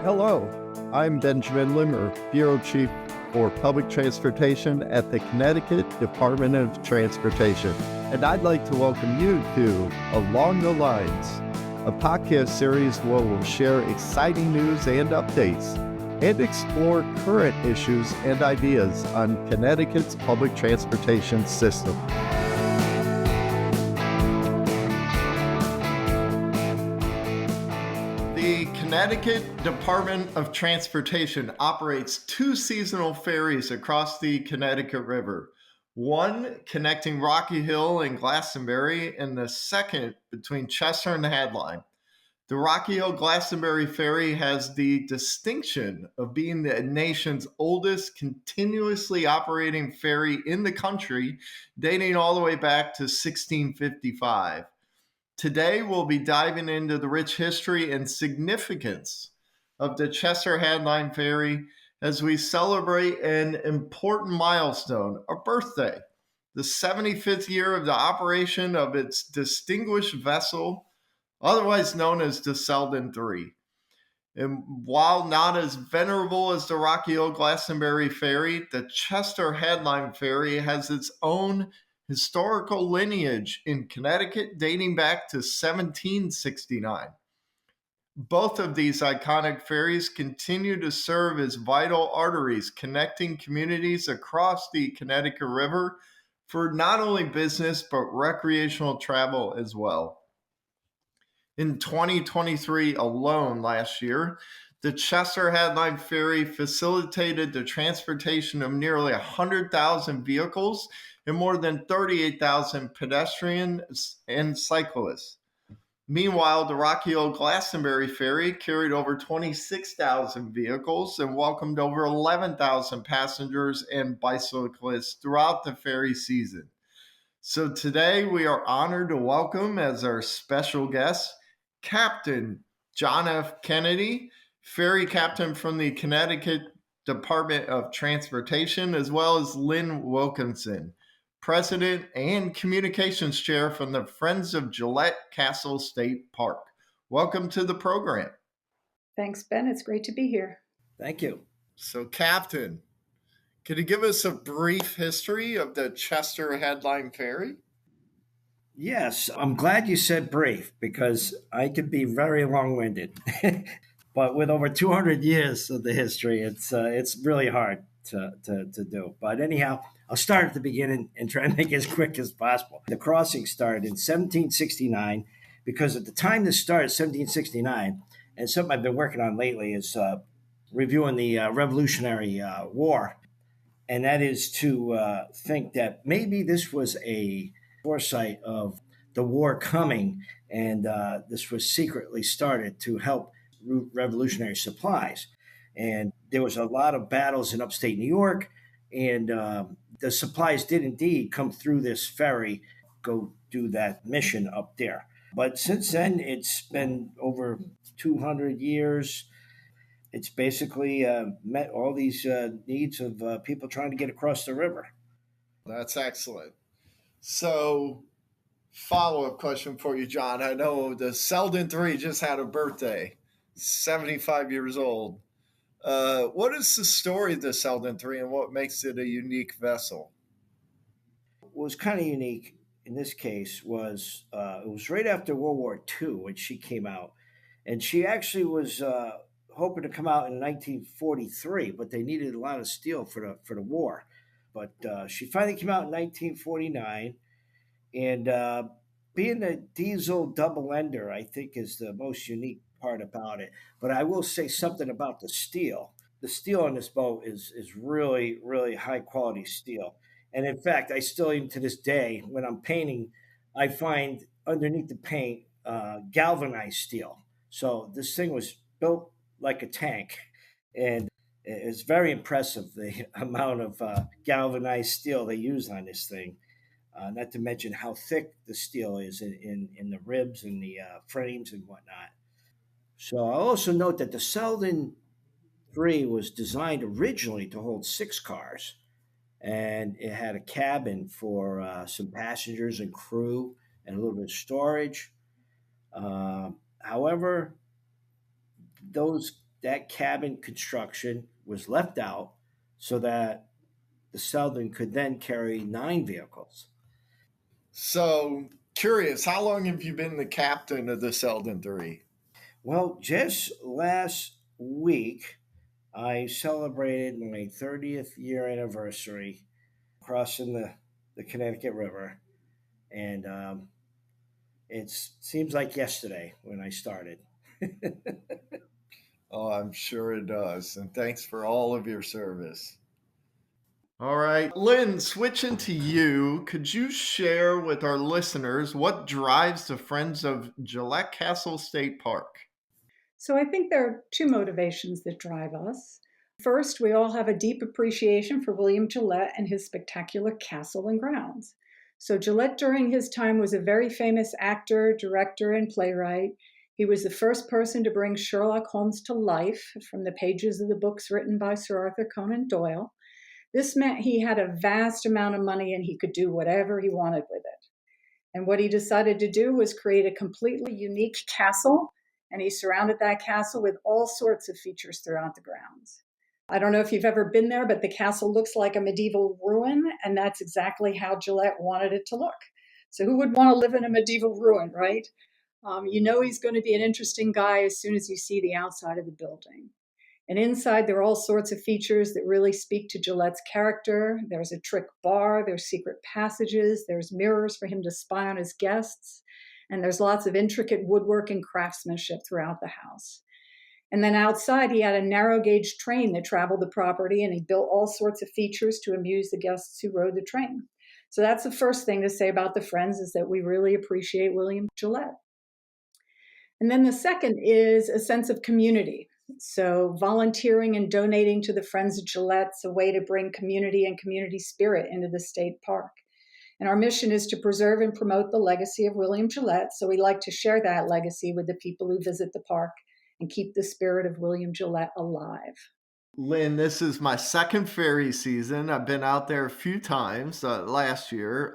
Hello, I'm Benjamin Limmer, Bureau Chief for Public Transportation at the Connecticut Department of Transportation, and I'd like to welcome you to Along the Lines, a podcast series where we'll share exciting news and updates and explore current issues and ideas on Connecticut's public transportation system. The Connecticut Department of Transportation operates two seasonal ferries across the Connecticut River, one connecting Rocky Hill and Glastonbury, and the second between Chester and Hadlyme. The Rocky Hill Glastonbury Ferry has the distinction of being the nation's oldest continuously operating ferry in the country, dating all the way back to 1655. Today, we'll be diving into the rich history and significance of the Chester-Hadlyme Ferry as we celebrate an important milestone, a birthday, the 75th year of the operation of its distinguished vessel, otherwise known as the Selden III. And while not as venerable as the Rocky Hill Glastonbury Ferry, the Chester-Hadlyme Ferry has its own historical lineage in Connecticut dating back to 1769. Both of these iconic ferries continue to serve as vital arteries connecting communities across the Connecticut River for not only business but recreational travel as well. In 2023 alone last year, the Chester-Hadlyme Ferry facilitated the transportation of nearly 100,000 vehicles and more than 38,000 pedestrians and cyclists. Meanwhile, the Rocky Hill Glastonbury Ferry carried over 26,000 vehicles and welcomed over 11,000 passengers and bicyclists throughout the ferry season. So today we are honored to welcome as our special guest, Captain John F. Kennedy, ferry captain from the Connecticut Department of Transportation, as well as Lynn Wilkinson, president and communications chair from the Friends of Gillette Castle State Park. Welcome to the program. Thanks, Ben. It's great to be here. Thank you. So, Captain, could you give us a brief history of the Chester-Hadlyme Ferry? Yes, I'm glad you said brief because I could be very long-winded. But with over 200 years of the history, it's really hard to do. But anyhow, I'll start at the beginning and try and make it as quick as possible. The crossing started in 1769 because at the time this started, 1769, and something I've been working on lately is reviewing the Revolutionary War. And that is to think that maybe this was a foresight of the war coming, and this was secretly started to help route revolutionary supplies. And there was a lot of battles in upstate New York, and the supplies did indeed come through this ferry, go do that mission up there. But since then, it's been over 200 years. It's basically met all these needs of people trying to get across the river. That's excellent. So, follow-up question for you, John. I know the Selden III just had a birthday, 75 years old. What is the story of the Selden III and what makes it a unique vessel? What was kind of unique in this case was it was right after World War II when she came out. And she actually was hoping to come out in 1943, but they needed a lot of steel for the war. But she finally came out in 1949, and being a diesel double ender, I think, is the most unique part about it. But I will say something about the steel. The steel on this boat is really, really high quality steel. And in fact, I still, even to this day, when I'm painting, I find underneath the paint galvanized steel. So this thing was built like a tank, and it's very impressive the amount of galvanized steel they use on this thing. Not to mention how thick the steel is in the ribs and the frames and whatnot. So I'll also note that the Selden III was designed originally to hold 6 cars, and it had a cabin for some passengers and crew and a little bit of storage. However, those that cabin construction was left out so that the Selden could then carry 9 vehicles. So, curious, how long have you been the captain of the Selden III? Well, just last week, I celebrated my 30th year anniversary crossing the Connecticut River. And it seems like yesterday when I started. Oh, I'm sure it does. And thanks for all of your service. All right. Lynn, switching to you, could you share with our listeners what drives the Friends of Gillette Castle State Park? So I think there are two motivations that drive us. First, we all have a deep appreciation for William Gillette and his spectacular castle and grounds. So Gillette during his time was a very famous actor, director, and playwright. He was the first person to bring Sherlock Holmes to life from the pages of the books written by Sir Arthur Conan Doyle. This meant he had a vast amount of money and he could do whatever he wanted with it. And what he decided to do was create a completely unique castle, and he surrounded that castle with all sorts of features throughout the grounds. I don't know if you've ever been there, but the castle looks like a medieval ruin, and that's exactly how Gillette wanted it to look. So who would want to live in a medieval ruin, right? You know he's going to be an interesting guy as soon as you see the outside of the building. And inside, there are all sorts of features that really speak to Gillette's character. There's a trick bar, there's secret passages, there's mirrors for him to spy on his guests, and there's lots of intricate woodwork and craftsmanship throughout the house. And then outside, he had a narrow gauge train that traveled the property, and he built all sorts of features to amuse the guests who rode the train. So that's the first thing to say about the Friends, is that we really appreciate William Gillette. And then the second is a sense of community. So volunteering and donating to the Friends of Gillette's a way to bring community and community spirit into the state park. And our mission is to preserve and promote the legacy of William Gillette. So we like to share that legacy with the people who visit the park and keep the spirit of William Gillette alive. Lynn, this is my second ferry season. I've been out there a few times last year.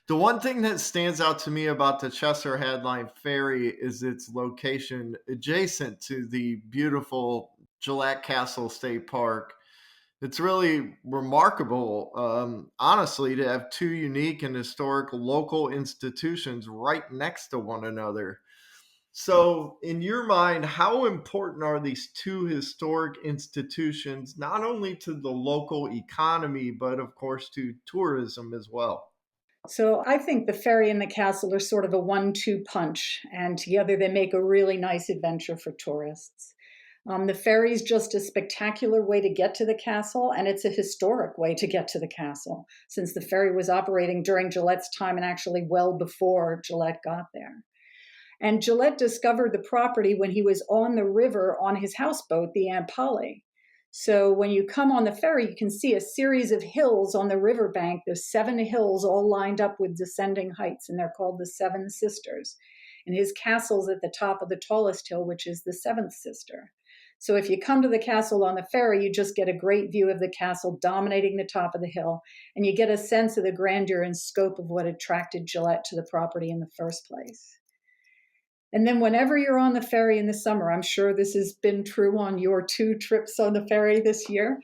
The one thing that stands out to me about the Chester-Hadlyme Ferry is its location adjacent to the beautiful Gillette Castle State Park. It's really remarkable, honestly, to have two unique and historic local institutions right next to one another. So, in your mind, how important are these two historic institutions, not only to the local economy, but of course to tourism as well? So I think the ferry and the castle are sort of a 1-2 punch, and together they make a really nice adventure for tourists. The ferry is just a spectacular way to get to the castle, and it's a historic way to get to the castle, since the ferry was operating during Gillette's time and actually well before Gillette got there. And Gillette discovered the property when he was on the river on his houseboat, the Aunt Polly. So when you come on the ferry, you can see a series of hills on the riverbank. There's 7 hills all lined up with descending heights, and they're called the Seven Sisters. And his castle's at the top of the tallest hill, which is the seventh sister. So if you come to the castle on the ferry, you just get a great view of the castle dominating the top of the hill, and you get a sense of the grandeur and scope of what attracted Gillette to the property in the first place. And then whenever you're on the ferry in the summer, I'm sure this has been true on your 2 trips on the ferry this year,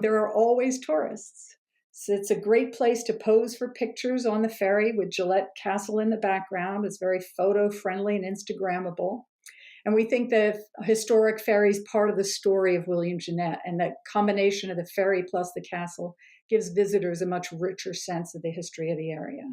there are always tourists. So it's a great place to pose for pictures on the ferry with Gillette Castle in the background. It's very photo friendly and Instagrammable. And we think the historic ferry is part of the story of William Gillette, and that combination of the ferry plus the castle gives visitors a much richer sense of the history of the area.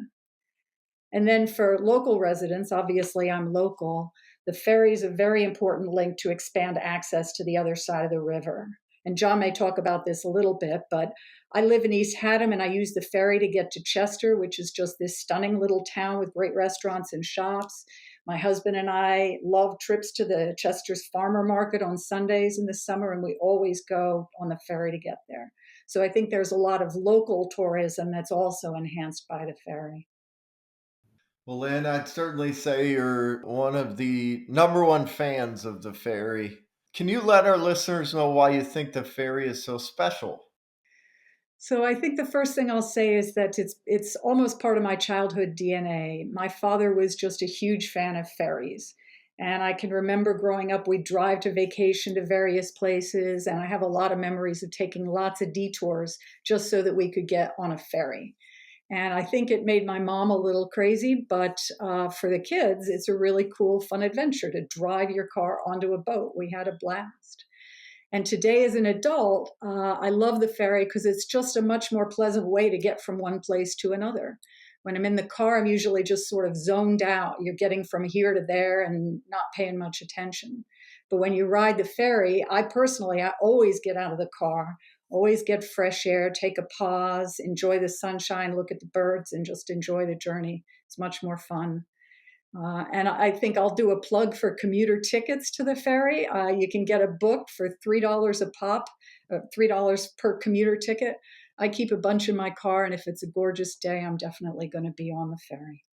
And then for local residents, obviously I'm local, the ferry is a very important link to expand access to the other side of the river. And John may talk about this a little bit, but I live in East Haddam and I use the ferry to get to Chester, which is just this stunning little town with great restaurants and shops. My husband and I love trips to the Chester's Farmer Market on Sundays in the summer, and we always go on the ferry to get there. So I think there's a lot of local tourism that's also enhanced by the ferry. Well, Lynn, I'd certainly say you're one of the number one fans of the ferry. Can you let our listeners know why you think the ferry is so special? So I think the first thing I'll say is that it's almost part of my childhood DNA. My father was just a huge fan of ferries. And I can remember growing up, we'd drive to vacation to various places. And I have a lot of memories of taking lots of detours just so that we could get on a ferry. And I think it made my mom a little crazy, but for the kids, it's a really cool, fun adventure to drive your car onto a boat. We had a blast. And today, as an adult, I love the ferry because it's just a much more pleasant way to get from one place to another. When I'm in the car, I'm usually just sort of zoned out. You're getting from here to there and not paying much attention. But when you ride the ferry, I always get out of the car, always get fresh air, take a pause, enjoy the sunshine, look at the birds, and just enjoy the journey. It's much more fun. And I think I'll do a plug for commuter tickets to the ferry. You can get a book for $3 a pop, $3 per commuter ticket. I keep a bunch in my car, and if it's a gorgeous day, I'm definitely going to be on the ferry.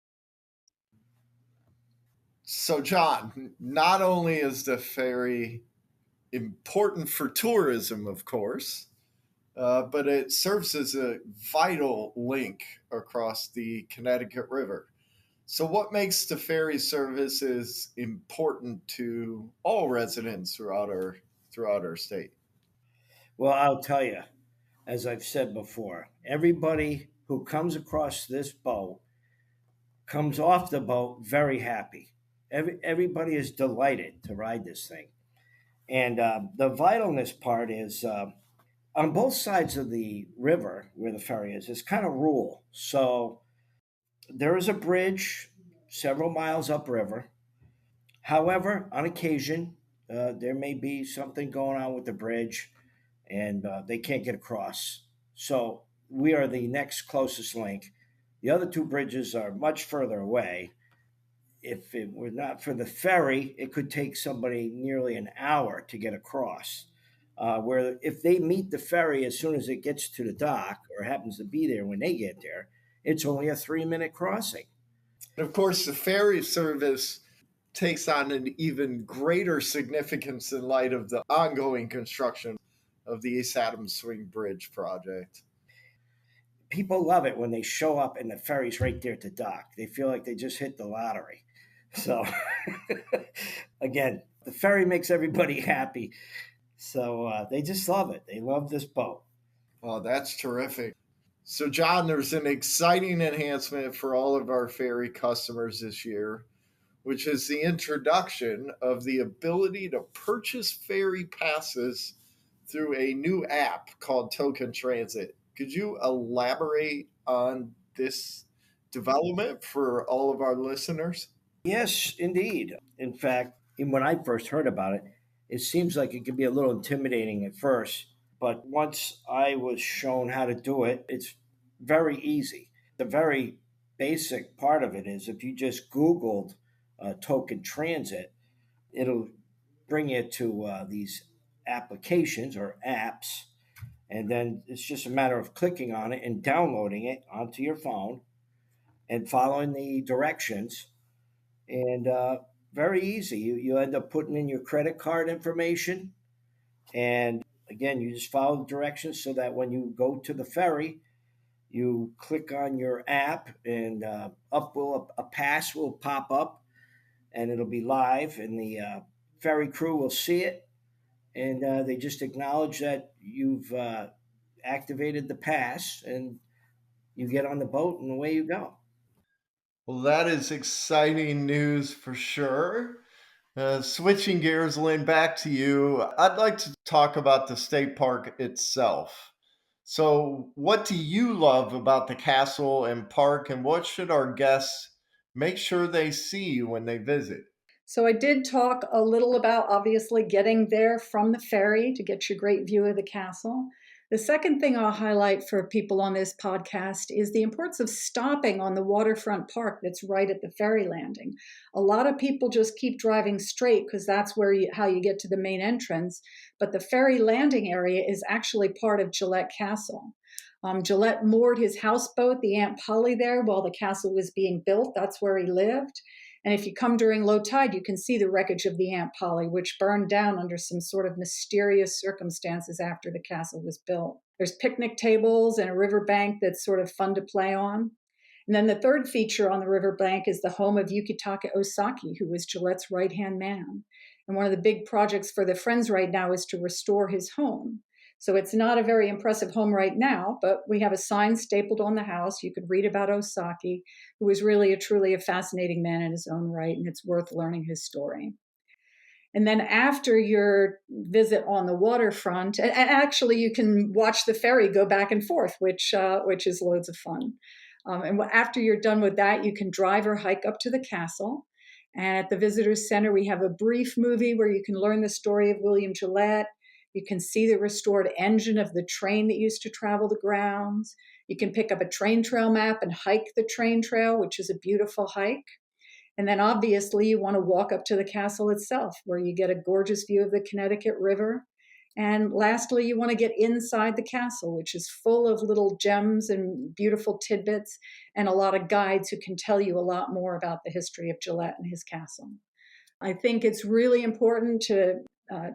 So, John, not only is the ferry important for tourism, of course, but it serves as a vital link across the Connecticut River. So, what makes the ferry services important to all residents throughout our state? Well, I'll tell you, as I've said before, everybody who comes across this boat comes off the boat very happy. Everybody is delighted to ride this thing. And the vitalness part is on both sides of the river where the ferry is, it's kind of rural. So there is a bridge several miles upriver. However, on occasion, there may be something going on with the bridge and they can't get across. So we are the next closest link. The other two bridges are much further away. If it were not for the ferry, it could take somebody nearly an hour to get across. Where if they meet the ferry as soon as it gets to the dock or happens to be there when they get there, it's only a 3-minute crossing. And of course, the ferry service takes on an even greater significance in light of the ongoing construction of the East Adams Swing Bridge project. People love it when they show up and the ferry's right there to dock. They feel like they just hit the lottery. So, again, the ferry makes everybody happy. So they just love it. They love this boat. Oh, that's terrific. So, John, there's an exciting enhancement for all of our ferry customers this year, which is the introduction of the ability to purchase ferry passes through a new app called Token Transit. Could you elaborate on this development for all of our listeners? Yes, indeed. In fact, when I first heard about it, it seems like it could be a little intimidating at first. But once I was shown how to do it, it's very easy. The very basic part of it is if you just Googled Token Transit, it'll bring you to these applications or apps. And then it's just a matter of clicking on it and downloading it onto your phone and following the directions. And very easy. You end up putting in your credit card information. And again, you just follow the directions so that when you go to the ferry, you click on your app and a pass will pop up and it'll be live and the ferry crew will see it and they just acknowledge that you've activated the pass and you get on the boat and away you go. Well, that is exciting news for sure. Switching gears, Lynn, back to you. I'd like to talk about the state park itself. So, what do you love about the castle and park, and what should our guests make sure they see when they visit? So I did talk a little about obviously getting there from the ferry to get your great view of the castle. The second thing I'll highlight for people on this podcast is the importance of stopping on the waterfront park that's right at the ferry landing. A lot of people just keep driving straight because that's how you get to the main entrance, but the ferry landing area is actually part of Gillette Castle. Gillette moored his houseboat, the Aunt Polly, there while the castle was being built. That's where he lived. And if you come during low tide, you can see the wreckage of the Aunt Polly, which burned down under some sort of mysterious circumstances after the castle was built. There's picnic tables and a riverbank that's sort of fun to play on. And then the third feature on the riverbank is the home of Yukitaka Osaki, who was Gillette's right-hand man. And one of the big projects for the Friends right now is to restore his home. So it's not a very impressive home right now, but we have a sign stapled on the house. You could read about Osaki, who was really truly a fascinating man in his own right, and it's worth learning his story. And then after your visit on the waterfront, and actually you can watch the ferry go back and forth, which is loads of fun. And after you're done with that, you can drive or hike up to the castle. And at the Visitors Center, we have a brief movie where you can learn the story of William Gillette. You can see the restored engine of the train that used to travel the grounds. You can pick up a train trail map and hike the train trail, which is a beautiful hike. And then obviously you want to walk up to the castle itself, where you get a gorgeous view of the Connecticut River. And lastly, you want to get inside the castle, which is full of little gems and beautiful tidbits, and a lot of guides who can tell you a lot more about the history of Gillette and his castle. I think it's really important to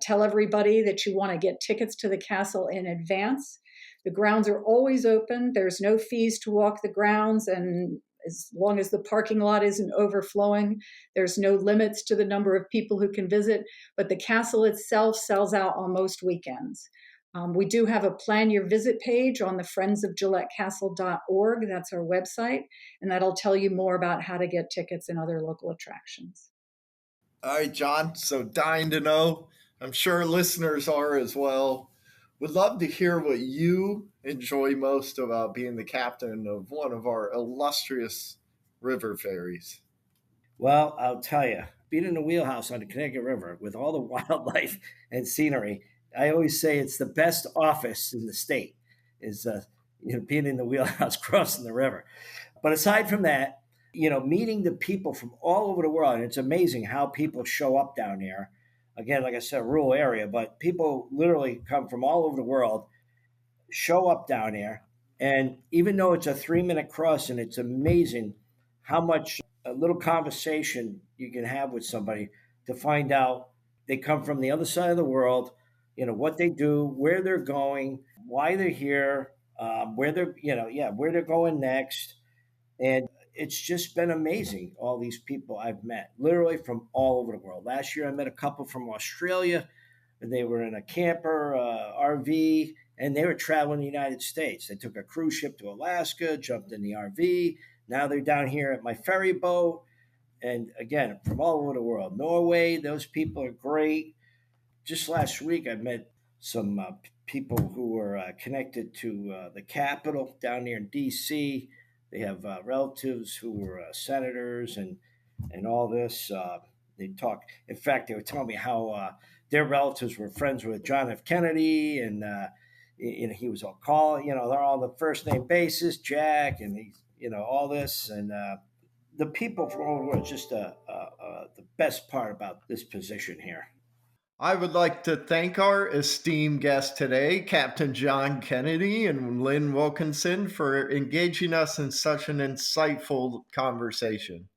tell everybody that you want to get tickets to the castle in advance. The grounds are always open. There's no fees to walk the grounds, and as long as the parking lot isn't overflowing, there's no limits to the number of people who can visit, but the castle itself sells out on most weekends. We do have a plan your visit page on the friendsofgilletteCastle.org. That's our website, and that'll tell you more about how to get tickets and other local attractions. All right, John. So dying to know. I'm sure listeners are as well. Would love to hear what you enjoy most about being the captain of one of our illustrious river ferries. Well, I'll tell you, being in the wheelhouse on the Connecticut River with all the wildlife and scenery, I always say it's the best office in the state is being in the wheelhouse crossing the river. But aside from that, meeting the people from all over the world, and it's amazing how people show up down there. Again, like I said, a rural area, but people literally come from all over the world, show up down there. And even though it's a 3-minute crossing, it's amazing how much a little conversation you can have with somebody to find out they come from the other side of the world, what they do, where they're going, why they're here, where they're going next. And it's just been amazing, all these people I've met, literally from all over the world. Last year, I met a couple from Australia. They were in a camper, RV, and they were traveling the United States. They took a cruise ship to Alaska, jumped in the RV. Now they're down here at my ferry boat. And again, from all over the world. Norway, those people are great. Just last week, I met some people who were connected to the Capitol down there in D.C. They have relatives who were senators and all this. They talk. In fact, they were telling me how their relatives were friends with John F. Kennedy, and he was all called. They're all on the first name basis, Jack, and he's all this, and the people from all over the world. Just the best part about this position here. I would like to thank our esteemed guest today, Captain John Kennedy and Lynn Wilkinson, for engaging us in such an insightful conversation.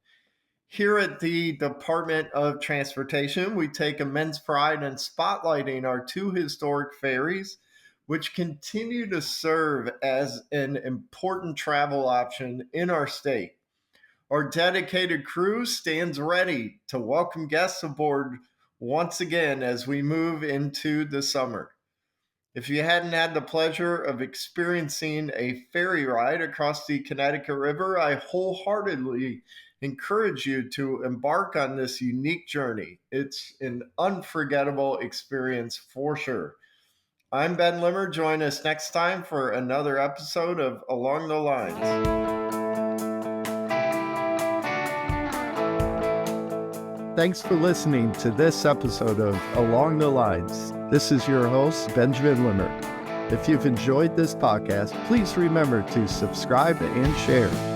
Here at the Department of Transportation, we take immense pride in spotlighting our 2 historic ferries, which continue to serve as an important travel option in our state. Our dedicated crew stands ready to welcome guests aboard once again as we move into the summer. If you hadn't had the pleasure of experiencing a ferry ride across the Connecticut River, I wholeheartedly encourage you to embark on this unique journey. It's an unforgettable experience for sure. I'm Ben Limmer. Join us next time for another episode of Along the Lines. Thanks for listening to this episode of Along the Lines. This is your host, Benjamin Limmer. If you've enjoyed this podcast, please remember to subscribe and share.